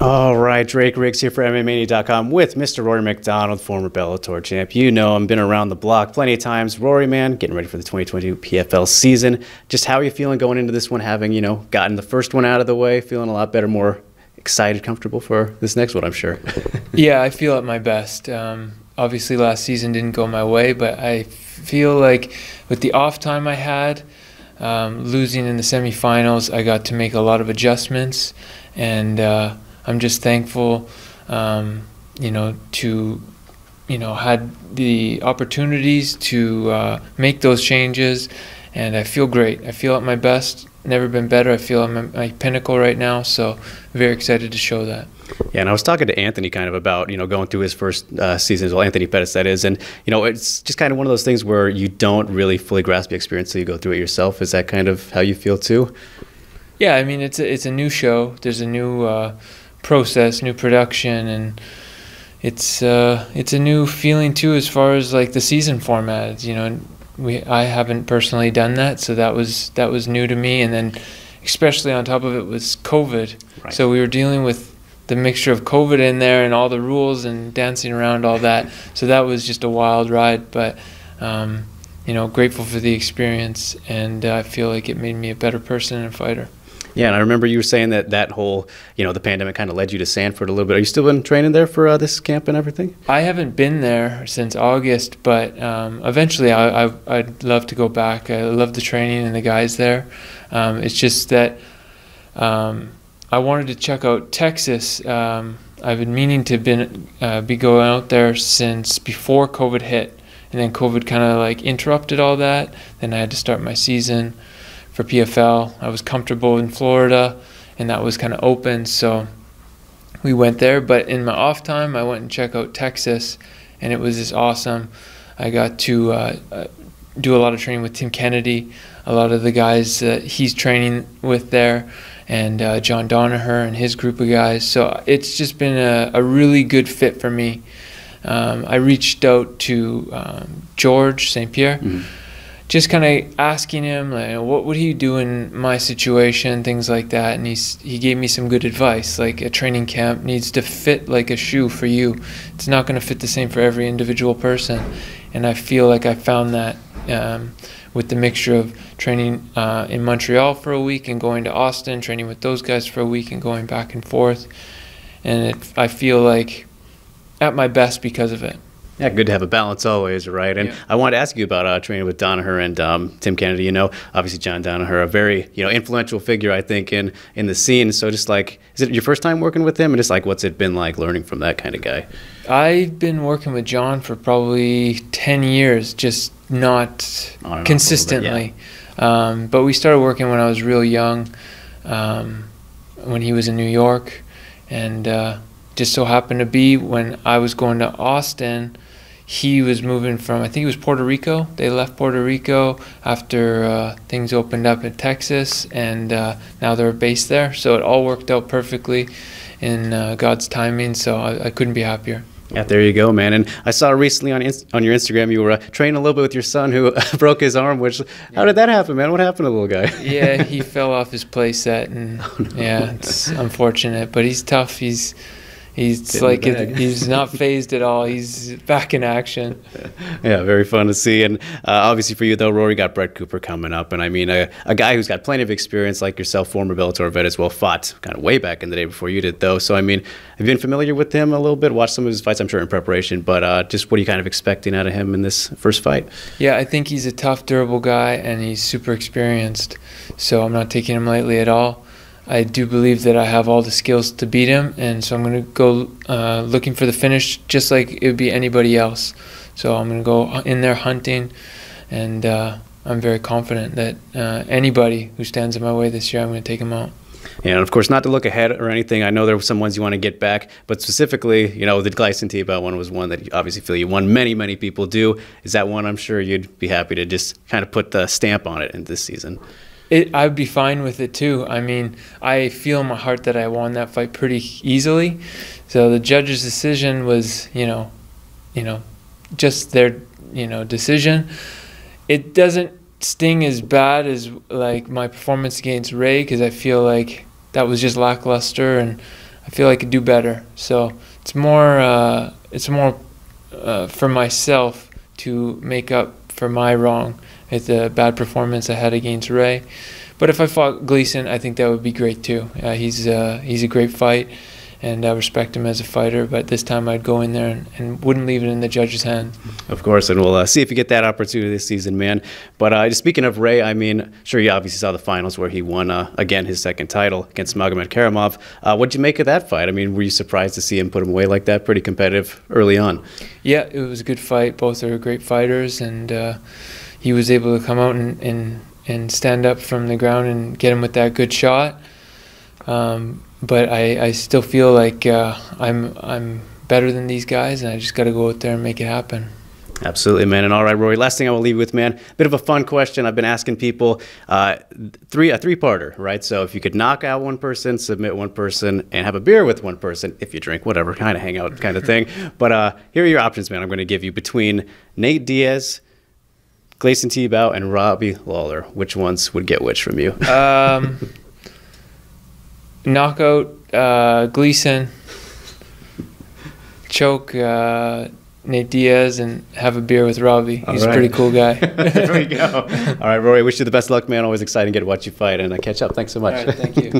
All right, Drake Riggs here for MMAnia.com with Mr. Rory MacDonald, former Bellator champ. You know him, been around the block plenty of times. Rory, man, getting ready for the 2022 PFL season. Just how are you feeling going into this one, having, gotten the first one out of the way, feeling a lot better, more excited, comfortable for this next one, I'm sure. Yeah, I feel at my best. Obviously, last season didn't go my way, but I feel like with the off time I had, losing in the semifinals, I got to make a lot of adjustments, and I'm just thankful, to, had the opportunities to make those changes, and I feel great. I feel at my best, never been better. I feel at my pinnacle right now, so very excited to show that. Yeah, and I was talking to Anthony kind of about, going through his first season as well, Anthony Pettis, that is, and, it's just kind of one of those things where you don't really fully grasp the experience until you go through it yourself. Is that kind of how you feel too? Yeah, I mean, it's a new show. There's a new process, new production, and it's a new feeling too as far as like the season format. I haven't personally done that, so that was new to me, and then especially on top of it was COVID. Right. So we were dealing with the mixture of COVID in there and all the rules and dancing around all that. So that was just a wild ride, but grateful for the experience, and I feel like it made me a better person and a fighter. Yeah, and I remember you were saying that whole, the pandemic kind of led you to Sanford a little bit. Are you still been training there for this camp and everything? I haven't been there since August, but eventually I'd love to go back. I love the training and the guys there. It's just that I wanted to check out Texas. I've been meaning to be going out there since before COVID hit, and then COVID kind of like interrupted all that. Then I had to start my season for PFL. I was comfortable in Florida, and that was kind of open, so we went there. But in my off time, I went and checked out Texas, and it was just awesome. I got to do a lot of training with Tim Kennedy, a lot of the guys that he's training with there, and John Donaher and his group of guys. So it's just been a really good fit for me. I reached out to George St. Pierre, just kind of asking him, like, what would he do in my situation, things like that. And he gave me some good advice, like a training camp needs to fit like a shoe for you. It's not going to fit the same for every individual person. And I feel like I found that with the mixture of training in Montreal for a week and going to Austin, training with those guys for a week and going back and forth. And I feel like at my best because of it. Yeah, good to have a balance always, right? And yeah. I wanted to ask you about training with Donaher and Tim Kennedy. Obviously John Donaher, a very influential figure, I think, in the scene. So just like, is it your first time working with him? And just like, what's it been like learning from that kind of guy? I've been working with John for probably 10 years, just not consistently. Yeah. But we started working when I was real young, when he was in New York, and just so happened to be when I was going to Austin, he was moving from, I think it was Puerto Rico. They left Puerto Rico after things opened up in Texas, and now they're based there. So it all worked out perfectly in God's timing, so I couldn't be happier. Yeah, there you go, man. And I saw recently on your Instagram you were training a little bit with your son who broke his arm, how did that happen, man? What happened to the little guy? Yeah, he fell off his play set, and oh, no. Yeah, it's unfortunate, but he's tough. He's like he's not phased at all. He's back in action. Yeah, very fun to see. And obviously for you though, Rory, got Brett Cooper coming up, and I mean a guy who's got plenty of experience like yourself, former Bellator vet as well, fought kind of way back in the day before you did though. So I mean, have you been familiar with him a little bit? Watched some of his fights, I'm sure, in preparation. But just what are you kind of expecting out of him in this first fight? Yeah, I think he's a tough, durable guy, and he's super experienced. So I'm not taking him lightly at all. I do believe that I have all the skills to beat him, and so I'm going to go looking for the finish just like it would be anybody else. So I'm going to go in there hunting, and I'm very confident that anybody who stands in my way this year, I'm going to take him out. Yeah, and of course, not to look ahead or anything. I know there were some ones you want to get back, but specifically, the Gleison Tibau one was one that you obviously feel you won. Many people do. Is that one I'm sure you'd be happy to just kind of put the stamp on it in this season? I'd be fine with it too. I mean, I feel in my heart that I won that fight pretty easily. So the judge's decision was, just their, decision. It doesn't sting as bad as like my performance against Ray, because I feel like that was just lackluster, and I feel I could do better. So it's more for myself to make up for my wrong at the bad performance I had against Ray. But if I fought Gleison, I think that would be great too. He's a great fight, and I respect him as a fighter. But this time I'd go in there and wouldn't leave it in the judge's hands. Of course, and we'll see if you get that opportunity this season, man. But just speaking of Ray, I mean, sure you obviously saw the finals where he won, again, his second title against Magomed Karamov. What'd you make of that fight? I mean, were you surprised to see him put him away like that? Pretty competitive early on. Yeah, it was a good fight. Both are great fighters, and he was able to come out and stand up from the ground and get him with that good shot. But I still feel like I'm better than these guys, and I just got to go out there and make it happen. Absolutely, man. And all right, Rory, last thing I will leave you with, man, bit of a fun question. I've been asking people, a three-parter, right? So if you could knock out one person, submit one person, and have a beer with one person, if you drink, whatever, kind of hang out kind of thing. But here are your options, man. I'm going to give you between Nate Diaz, Gleison Tibau, and Robbie Lawler. Which ones would get which from you? Knockout Gleison, choke Nate Diaz, and have a beer with Robbie. He's a pretty cool guy. There we go. All right, Rory, wish you the best luck, man. Always exciting to get to watch you fight and catch up. Thanks so much. All right, thank you.